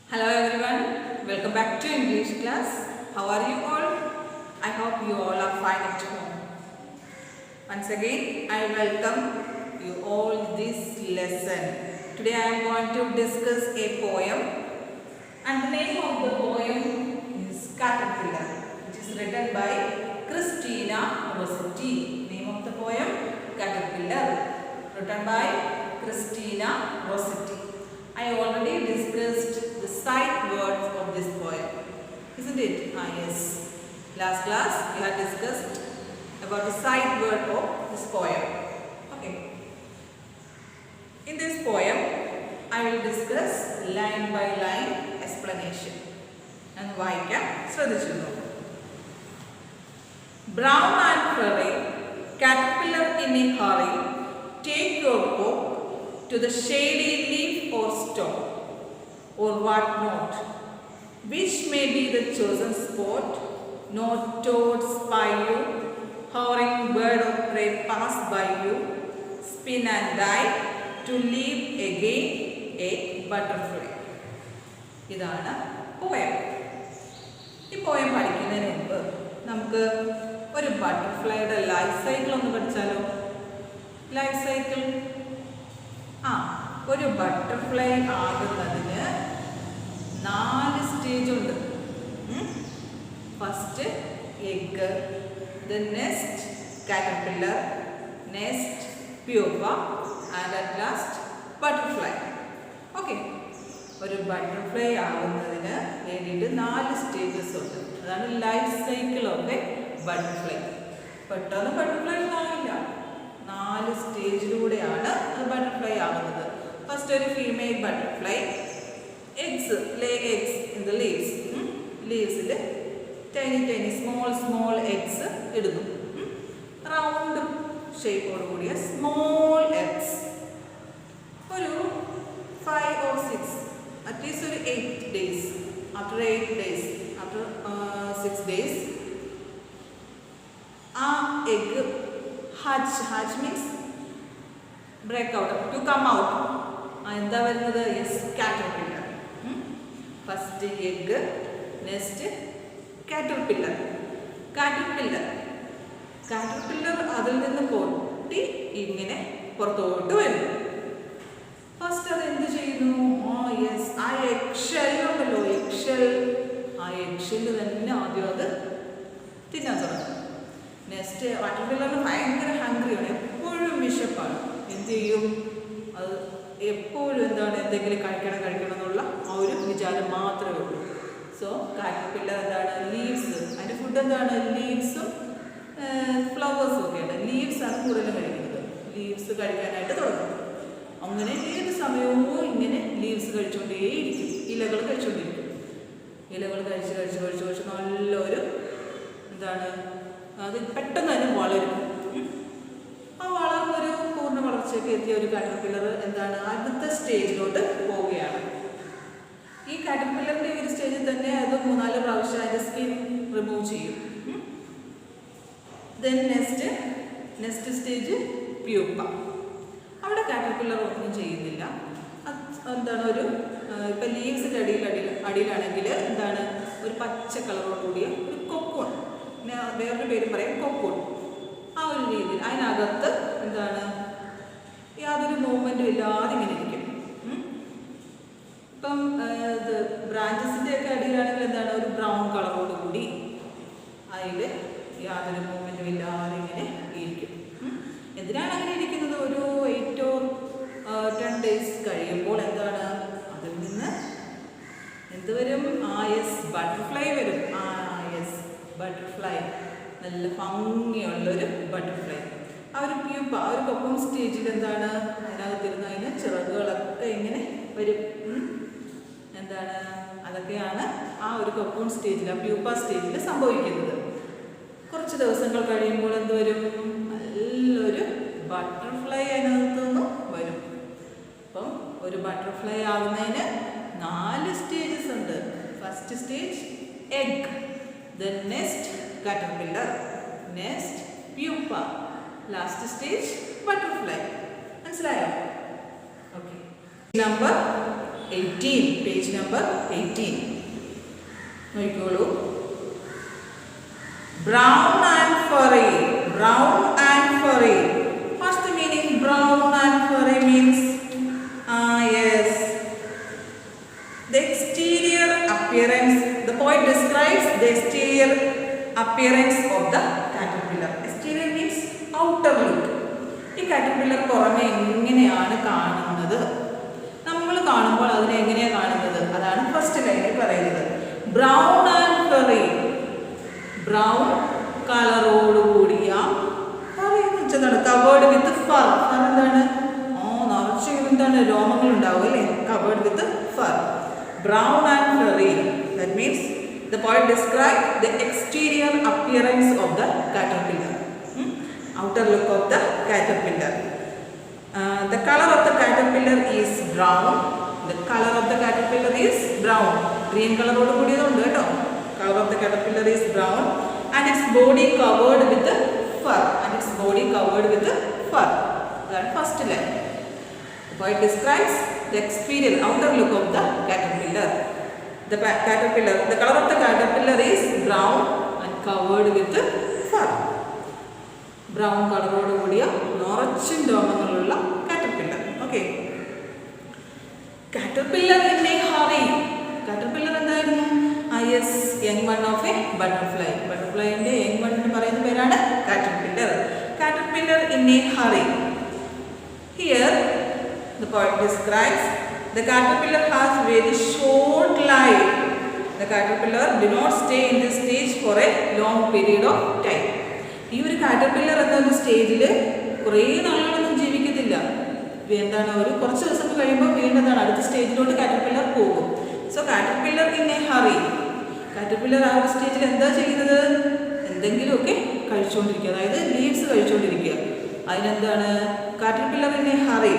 Hello everyone, welcome back to English class. How are you all? I hope you all are fine at home. Once again, I welcome you all this lesson. Today I am going to discuss a poem, and the name of the poem is Caterpillar, which is written by Christina Rossetti. Name of the poem, Caterpillar, written by Christina Rossetti. I already discussed the sight words of this poem, isn't it? Yes. Last class we had discussed about the sight word of this poem. Okay. In this poem, I will discuss line by line explanation. And വായിക്കാം ശ്രദ്ധിച്ചിരുന്നു. Brown and furry, caterpillar in a hurry, take your walk to the shady leaf or stalk, or what not, which may be the chosen spot, not toads spy you, hovering bird of prey pass by you, spin and die, to leave again a butterfly. ഇതാണ് poem. ഈ poem പഠിക്കുന്നതിന് മുമ്പ് നമുക്ക് ഒരു ബട്ടർഫ്ലൈയുടെ life cycle ഒന്ന് പഠിച്ചാലോ? Life cycle ഒരു ബട്ടർഫ്ലൈ ആകുന്നതിന് 4 സ്റ്റേജ് ഉണ്ട്. First egg, then next caterpillar, next pupa and at last butterfly. Okay, ഒരു ബട്ടർഫ്ലൈ ആകുന്നതിന് വേണ്ടിയിട്ട് 4 സ്റ്റേജസ് ഉണ്ട്. അതാണ് life cycle of a butterfly. പെട്ടെന്ന് ബട്ടർഫ്ലൈ ആവില്ല, 4 സ്റ്റേജിലൂടെയാണ് അത് ബട്ടർഫ്ലൈ ആകുന്നത്. ഫസ്റ്റ് ഒരു female butterfly eggs lay eggs in the leaves. ലീവ്സിൽ ടൈനി സ്മോൾ എഗ്സ് ഇടുന്നു. റൗണ്ട് ഷേപ്പോട് കൂടിയ സ്മോൾ എഗ്സ്. ഒരു 5 or 6, അറ്റ്ലീസ്റ്റ് ഒരു 8 days. After 8 days, after 6 days ആ egg hatch means break out, to come out. എന്താ വരുന്നത്? Yes, caterpillar. First egg, next caterpillar. അതിൽ നിന്ന് പൊട്ടി ഇങ്ങനെ പുറത്തോട്ട് വരുന്നു. ഫസ്റ്റ് അത് എന്ത് ചെയ്യുന്നു? യെസ്, ആ എഗ്ഷെൽ ഉണ്ടല്ലോ, ആ എഗ്ഷെല്ല് തന്നെ ആദ്യം അത് തിന്നാൻ തുടങ്ങും. നെക്സ്റ്റ് ബട്ടർഫ്ലൈന് ഭയങ്കര ഹംഗ്രിയാണ്, എപ്പോഴും വിശപ്പാണ്. എന്ത് ചെയ്യും? അത് എപ്പോഴും എന്തെങ്കിലും കഴിക്കണം എന്നുള്ള ആ ഒരു വിചാരം മാത്രമേ ഉള്ളൂ. സോ കാറ്റർപില്ലർ എന്താണ്? ലീവ്സ്. അതിൻ്റെ ഫുഡ് എന്താണ്? ലീവ്സും ഫ്ലവേഴ്സും ഒക്കെയാണ്. ലീവ്സാണ് കൂടുതലും കഴിക്കുന്നത്. ലീവ്സ് കഴിക്കാനായിട്ട് തുടങ്ങും. അങ്ങനെ ഏത് സമയവും ഇങ്ങനെ ലീവ്സ് കഴിച്ചുകൊണ്ടേയിരിക്കും, ഇലകൾ കഴിച്ചുകൊണ്ടിരിക്കും. ഇലകൾ കഴിച്ച് നല്ലൊരു അത് പെട്ടെന്ന് തന്നെ വളരും. ആ വളർന്നൊരു പൂർണ്ണ വളർച്ചയൊക്കെ എത്തിയ ഒരു കാറ്റർപില്ലർ അടുത്ത സ്റ്റേജിലോട്ട് പോവുകയാണ്. ഈ കാറ്റർപില്ലറിൻ്റെ ഒരു സ്റ്റേജിൽ തന്നെ അത് 3-4 പ്രാവശ്യം അതിൻ്റെ സ്കിൻ റിമൂവ് ചെയ്യും. Then next stage pupa. അവിടെ കാറ്റർപില്ലർ ഒന്നും ചെയ്യുന്നില്ല. ഒരു ഇപ്പം ലീവ്സിൻ്റെ അടിയിലാണെങ്കിൽ ഒരു പച്ച കളറോട് കൂടിയ ഒരു കൊക്കോൺ, വേറൊരു പേരും പറയും കൊക്കോൺ. ആ ഒരു രീതിയിൽ അതിനകത്ത് യാതൊരു മൂവ്മെൻറ്റും ഇല്ലാതെ ഇങ്ങനെ ഇരിക്കും. ഇപ്പം ഇത് ബ്രാഞ്ചസിൻ്റെ ഒക്കെ അടിയിലാണെങ്കിൽ ഒരു ബ്രൗൺ കളറോട് കൂടി അതിൽ യാതൊരു മൂവ്മെൻറ്റും ഇല്ലാതെ ഇങ്ങനെ ഇരിക്കും. എന്തിനാണ് അങ്ങനെ ഇരിക്കുന്നത്? ഒരു 8 or 10 days കഴിയുമ്പോൾ അതിൽ നിന്ന് എന്ത് വരും? യെസ്, ബട്ടർഫ്ലൈ വരും. യെസ്, ബട്ടർഫ്ലൈ, നല്ല ഭംഗിയുള്ളൊരു ബട്ടർഫ്ലൈ. ആ ഒരു പ്യൂപ്പ, ആ ഒരു കൊക്കോൺ സ്റ്റേജിൽ അതിനകത്തിരുന്ന് അതിന് ചിറകുകളൊക്കെ ഇങ്ങനെ വരും. അതൊക്കെയാണ് ആ ഒരു കൊക്കോൺ സ്റ്റേജിൽ, ആ പ്യൂപ്പ സ്റ്റേജിൽ സംഭവിക്കുന്നത്. കുറച്ച് ദിവസങ്ങൾ കഴിയുമ്പോൾ എന്ത് വരും? നല്ലൊരു ബട്ടർഫ്ലൈ അതിനകത്ത് നിന്നും വരും. അപ്പം ഒരു ബട്ടർഫ്ലൈ ആവുന്നതിന് 4 സ്റ്റേജസ് ഉണ്ട്. First stage egg, then next caterpillar, next pupa, last stage butterfly. മനസ്സിലായോ? ഓക്കെ. Number 18, page number 18. നോക്കിക്കോളൂ. Brown and furry. Brown and furry. What's the meaning? Brown and furry means yes. The exterior appearance. The poet describes the exterior appearance of the caterpillar. Exterior means outer look. ഈ caterpillar പുറമെ എങ്ങനെയാണ് കാണുന്നത്? നമ്മൾ കാണുമ്പോൾ അതിനെ എങ്ങനെയാണ് കാണുന്നത്? അതാണ് ഫസ്റ്റ് ലൈനിൽ പറയുന്നത്. Brown and ferry. ബ്രൗൺ കളറോട് കൂടിയ എന്താണ് കവേർഡ് വിത്ത് ഫർ. ഫർ എന്താണ്? നിറച്ച് എന്താണ് രോമങ്ങൾ ഉണ്ടാവും അല്ലേ? Covered with fir. Brown and ferry. That means the poet described the exterior appearance of the caterpillar. Outer look of the caterpillar. The color of the caterpillar is brown. The color of the caterpillar is brown. Green color odu kudiyadundu keto. Color of the caterpillar is brown and its body covered with fur. And its body covered with fur. That first line. The poet describes the exterior outer look of the caterpillar. The caterpillar. The color of the caterpillar is brown and covered with fur. Brown കളറോട് കൂടിയ നിറച്ചും രോമങ്ങളുള്ള caterpillar. Okay. Caterpillar in a hurry. Caterpillar എന്തായിരുന്നു? Yes, young one of a butterfly. ബട്ടർഫ്ലൈന്റെ young one എന്ന് പറയുന്ന പേരാണ് caterpillar. Caterpillar in a hurry. Here the poet describes the caterpillar has very short life. The caterpillar do not stay in this stage for a long period of time. ഈ ഒരു caterpillar എന്നൊരു സ്റ്റേജിൽ കുറേ നാളുകളൊന്നും ജീവിക്കത്തില്ല. എന്താണ്, ഒരു കുറച്ച് ദിവസം കഴിയുമ്പോൾ വീണ്ടും അടുത്ത സ്റ്റേജിലോട്ട് കാറ്റർപില്ലർ പോകും. So caterpillar in a hurry. Caterpillar ആ ഒരു സ്റ്റേജിൽ എന്താ ചെയ്യുന്നത്? എന്തെങ്കിലുമൊക്കെ കഴിച്ചുകൊണ്ടിരിക്കുക, അതായത് ലീവ്സ് കഴിച്ചുകൊണ്ടിരിക്കുക. അതിനെന്താണ് കാറ്റർപില്ലർ ഇൻ എ ഹറി.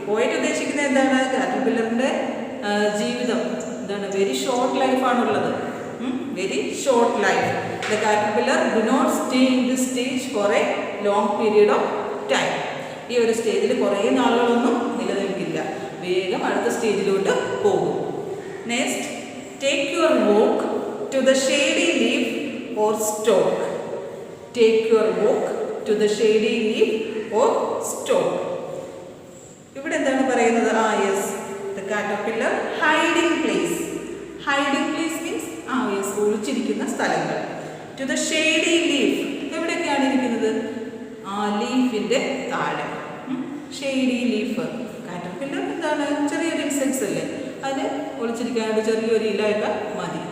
പോയിട്ട് ഉദ്ദേശിക്കുന്നത് എന്താണ്? കാറ്റർപില്ലറിൻ്റെ ജീവിതം എന്താണ്? വെരി ഷോർട്ട് ലൈഫാണുള്ളത്. Very short life. The caterpillar do not stay in this stage for a long period of time. ഈ ഒരു സ്റ്റേജിൽ കുറേ നാളുകളൊന്നും നിലനിൽക്കില്ല, വേഗം അടുത്ത സ്റ്റേജിലോട്ട് പോകും. Next, take your walk to the shady leaf or stalk. Take your walk to the shady leaf or stalk. ഇവിടെ എന്താണ് പറയുന്നത്? Yes, the caterpillar hiding place. Hiding place means yes, ഒളിച്ചിരിക്കുന്ന സ്ഥലങ്ങൾ. To the shady leaf. എവിടെയൊക്കെയാണ് ഇരിക്കുന്നത്? ലീഫിൻ്റെ താഴെ. Shady leaf. Caterpillar എന്താണ്? ചെറിയൊരു ഇൻസെക്ട്സ് അല്ലേ, അതിന് ഒളിച്ചിരിക്കാനായിട്ട് ചെറിയൊരു ഇലയൊക്കെ മതി.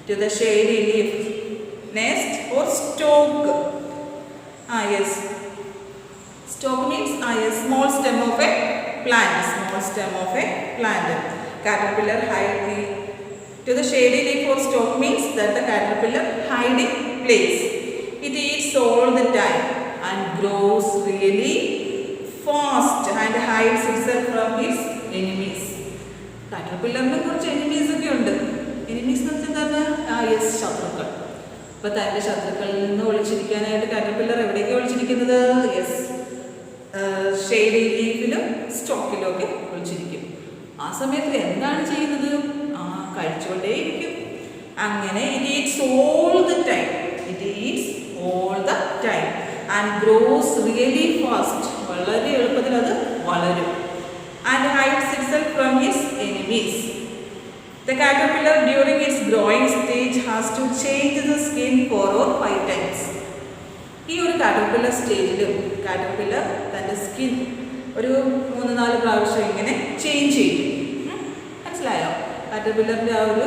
To the shady leaf. Next, or stalk. Yes, stalk means small stem of a plant. Small stem of a plant. Caterpillar hiding to the shady leaf or stalk means that the caterpillar hiding place. It eats all the time and grows really fast and hides itself from its enemies. കാറ്റർപില്ലറിനെ കുറച്ച് enemies ഒക്കെ ഉണ്ട്. Enemies എന്ന് വെച്ചാൽ എന്താണ്? Yes, ശത്രുക്കൾ. അപ്പോൾ തൻ്റെ ശത്രുക്കളിൽ നിന്ന് ഒളിച്ചിരിക്കാനായിട്ട് കാറ്റർപില്ലർ എവിടേക്കാണ് ഒളിച്ചിരിക്കുന്നത്? യെസ്, ഷെയ്ഡി ലീഫിലും സ്റ്റോക്കിലും ഒക്കെ ഒളിച്ചിരിക്കും. ആ സമയത്ത് എന്താണ് ചെയ്യുന്നത്? കഴിച്ചുകൊണ്ടേയിരിക്കും. അങ്ങനെ it eats all the time. It eats all the time and grows really fast. വളരെ എളുപ്പത്തിൽ അത് വളരും. And hides itself from its enemies. The caterpillar during its growing stage has to change the skin 4 or 5 times. ഈ ഒരു caterpillar സ്റ്റേജിലും caterpillar തൻ്റെ skin ഒരു 3-4 പ്രാവശ്യം ഇങ്ങനെ ചേഞ്ച് ചെയ്യും. മനസ്സിലായോ? കാറ്റർപില്ലറിൻ്റെ ആ ഒരു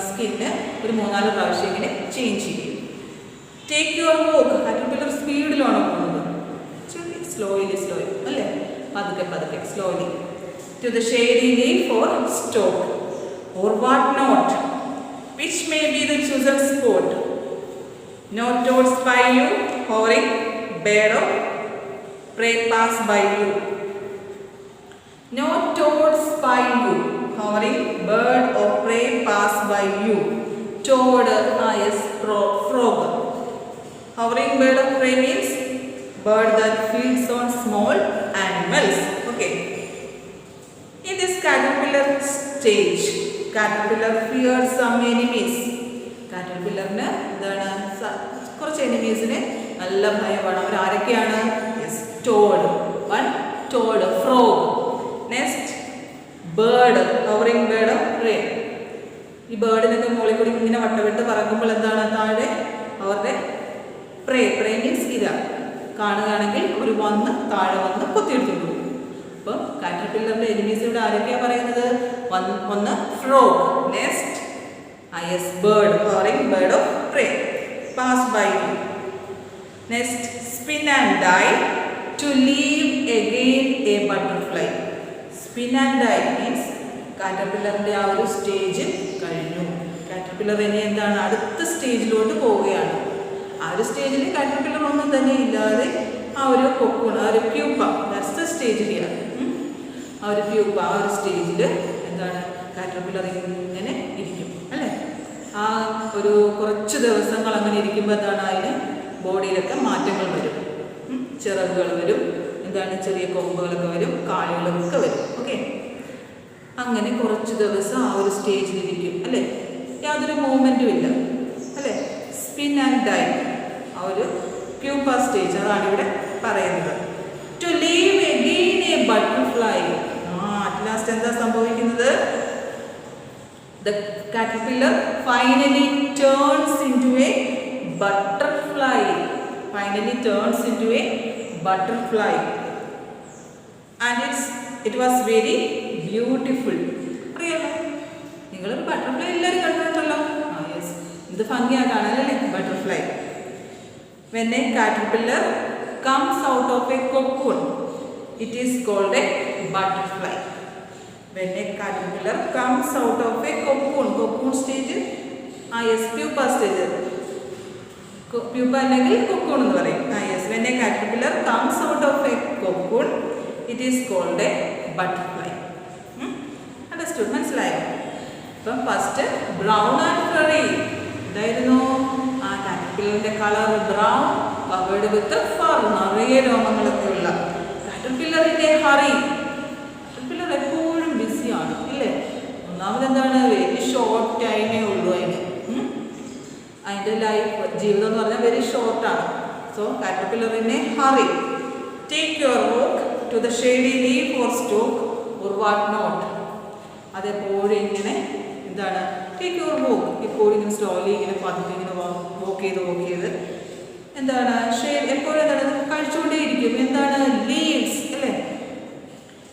സ്കിന്ന് ഒരു 3-4 പ്രാവശ്യം ഇങ്ങനെ ചേഞ്ച് ചെയ്യും. Take your walk. കാറ്റർപില്ലർ സ്പീഡിലാണ് പോകുന്നത്. സ്ലോലി അല്ലേ? പതുക്കെ slowly. To the shady leaf or stalk or what not, which may be the chosen spot. No toads by you, hovering bird of prey pass by you. No toads by you, hovering bird of prey pass by you. Toad, yes, frog. Hovering bird of prey means bird that feeds on small animals. Okay. In this caterpillar stage, stage. Caterpillar feared some enemies. Caterpillarന് എന്താണ് കുറച്ച് എനിമീസിനെ നല്ല ഭയമാണ്. അവർ ആരൊക്കെയാണ്? Yes, toad. One toad, frog. Next bird, hovering bird of prey. ഈ ബേർഡിനൊക്കെ മുകളിൽ കൂടി ഇങ്ങനെ വട്ടവിട്ട് പറക്കുമ്പോൾ എന്താണ് താഴെ അവരുടെ പ്രേ മീൻസ് ഇതാ കാണുകയാണെങ്കിൽ ഒരു വന്ന് താഴെ വന്ന് കൊത്തിയെടുത്തിട്ടു. അപ്പം കാറ്റർപില്ലറിന്റെ എനിമീസ് ഇവിടെ ആരൊക്കെയാണ് പറയുന്നത്? ഒന്ന് frog, next bird, hovering bird of prey, pass by you. Next, spin and die, to leave again a butterfly. Spin and die means കാറ്റർപില്ലറിന്റെ ആ ഒരു സ്റ്റേജ് കഴിഞ്ഞു. കാറ്റർപില്ലർ ഇനി എന്താണ് അടുത്ത സ്റ്റേജിലോട്ട് പോവുകയാണ്. ആ ഒരു സ്റ്റേജിൽ കാറ്റർപില്ലർ ഒന്നും തന്നെ ഇല്ലാതെ ആ ഒരു കൊക്കൂൺ, ആ ഒരു pupa, that's the stage here. ആ ഒരു പ്യൂപ്പ, ആ ഒരു സ്റ്റേജിൽ എന്താണ് കാറ്റർപില്ലർ ഇങ്ങനെ ഇരിക്കും അല്ലേ. ആ ഒരു കുറച്ച് ദിവസങ്ങൾ അങ്ങനെ ഇരിക്കുമ്പോൾ എന്താണ് അതിന് ബോഡിയിലൊക്കെ മാറ്റങ്ങൾ വരും. ചിറകുകൾ വരും, എന്താണ് ചെറിയ കൊമ്പുകളൊക്കെ വരും, കാലുകളൊക്കെ വരും. ഓക്കെ, അങ്ങനെ കുറച്ച് ദിവസം ആ ഒരു സ്റ്റേജിലിരിക്കും അല്ലേ. യാതൊരു മൂവ്മെൻറ്റും ഇല്ല അല്ലേ. സ്പിൻ ആൻഡ് ഡൈ, ആ ഒരു പ്യൂപ്പ സ്റ്റേജ്, അതാണ് ഇവിടെ പറയുന്നത്. To leave again a butterfly. At last എന്താ സംഭവിക്കുന്നത്? The caterpillar finally turns into a butterfly. Finally turns into a butterfly. And it was very beautiful. അറിയാലോ, നിങ്ങളൊരു ബട്ടർഫ്ലൈ എല്ലാവരും കണ്ടിട്ടുണ്ടല്ലോ. യെസ്, ഇത് ഭംഗിയാണ് കാണാനല്ലേ butterfly. When a caterpillar comes out of a cocoon, it is called a butterfly. When a caterpillar comes out of a cocoon stage, yes, pupa stage, pupa അല്ലെങ്കിൽ cocoon എന്ന് പറയും. Yes, when a caterpillar comes out of a cocoon, it is called a butterfly. Understood? മനസ്സിലായോ? അപ്പം first brown and furry ഇതായിരുന്നു. ആ കാറ്റർപില്ലറിന്റെ colour brown, covered with fur, നിറയെ രോമങ്ങളൊക്കെ ഉള്ള. കാറ്റർപില്ലറിന്റെ ഹറി, കാറ്റർപില്ലർ എപ്പോഴും ബിസിയാണ് ഇല്ലേ. ഒന്നാമത് എന്താണ്, വെരി ഷോർട്ട് ടൈമേ ഉള്ളൂ അതിൻ്റെ ലൈഫ്, ജീവിതം എന്ന് പറഞ്ഞാൽ വെരി ഷോർട്ടാണ്. സോ കാറ്റർപില്ലറിന്റെ hurry, take your walk to the shady leaf or stalk or what not. അതെപ്പോഴും ഇങ്ങനെ എന്താണ്, ടേക്ക് യുവർ വോക്ക്, എപ്പോഴും ഇങ്ങനെ സ്ലോലി ഇങ്ങനെ പതുക്കെ ഇങ്ങനെ വോക്ക് ചെയ്ത് എന്താണ് ഷെയ്ഡ്, എപ്പോഴും എന്താണ് കഴിച്ചുകൊണ്ടേയിരിക്കും. എന്താണ്, ലീവ്സ് അല്ലേ.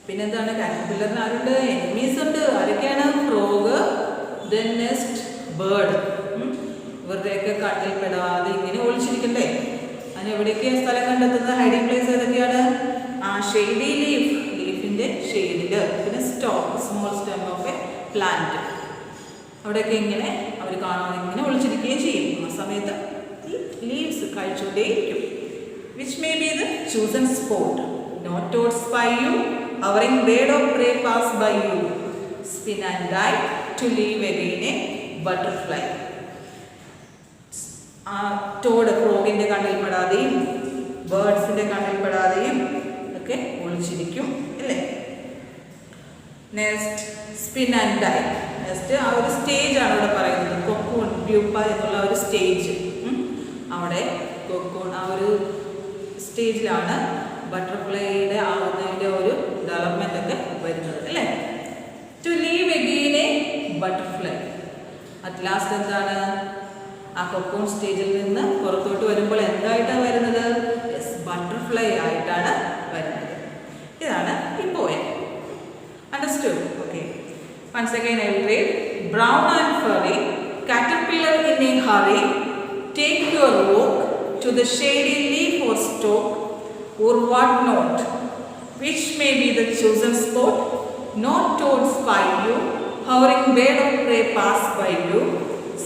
പിന്നെന്താണ്, കാറ്റർപില്ലറിന് ആരുണ്ട്? എനിമീസ് ഉണ്ട്. ആരൊക്കെയാണ്? Frog, then next bird. ഇവരുടെയൊക്കെ കണ്ണിൽ പെടാതെ ഇങ്ങനെ ഒളിച്ചിരിക്കണ്ടേ. അതിന് എവിടെയൊക്കെയാണ് സ്ഥലം കണ്ടെത്തുന്നത്? ഹൈഡിങ് പ്ലേസ് ഏതൊക്കെയാണ്? ആ ഷെയ്ഡി ലീഫ്, ലീഫിൻ്റെ ഷെയ്ഡില്. പിന്നെ stock, small stem of a plant. അവിടെയൊക്കെ ഇങ്ങനെ അവർ കാണാതെ ഇങ്ങനെ ഒളിച്ചിരിക്കുകയും ചെയ്യും. ആ സമയത്ത് ഈ ലീവ്സ് കഴിച്ചുകൊണ്ടേയിരിക്കും. Which may be the chosen spot. No toad spy you, hovering bird of prey pass by you, spin and die, to leave again a butterfly. ആ ടോഡ് ഫ്രോഗിൻ്റെ കണ്ണിൽ പെടാതെയും ബേർഡ്സിൻ്റെ കണ്ണിൽ പെടാതെയും ഒക്കെ ഒളിച്ചിരിക്കും അല്ലേ. Next spin and die. Next ആ ഒരു സ്റ്റേജാണ് ഇവിടെ പറയുന്നത്. കൊക്കൂൺ, പ്യൂപ്പ എന്നുള്ള ഒരു സ്റ്റേജ്. അവിടെ കൊക്കൂൺ ആ ഒരു സ്റ്റേജിലാണ് ബട്ടർഫ്ലൈയുടെ ആവുന്നതിൻ്റെ ഒരു ഡെവലപ്മെൻ്റ് ഒക്കെ വരുന്നത് അല്ലേ. To leave again a butterfly. At last എന്താണ്, ആ കൊക്കൂൺ സ്റ്റേജിൽ നിന്ന് പുറത്തോട്ട് വരുമ്പോൾ എന്തായിട്ടാണ് വരുന്നത്? യെസ്, ബട്ടർഫ്ലൈ ആയിട്ടാണ് വരുന്നത്. ഇതാണ് ഈ poem. Understood? Okay, once again I will read. Brown and furry, caterpillar in a hurry, take your walk to the shady leaf or stalk or what not, which may be the chosen spot. Not toad spy you, hovering bird of prey pass by you,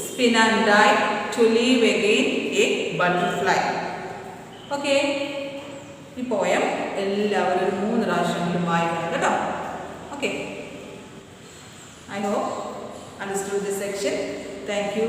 spin and die, to leave again a butterfly. Okay, ഈ poem എല്ലാവരും ഒരു 3 പ്രാവശ്യമെങ്കിലും വായിക്കണം കേട്ടോ. Okay, I hope understood this section. Thank you.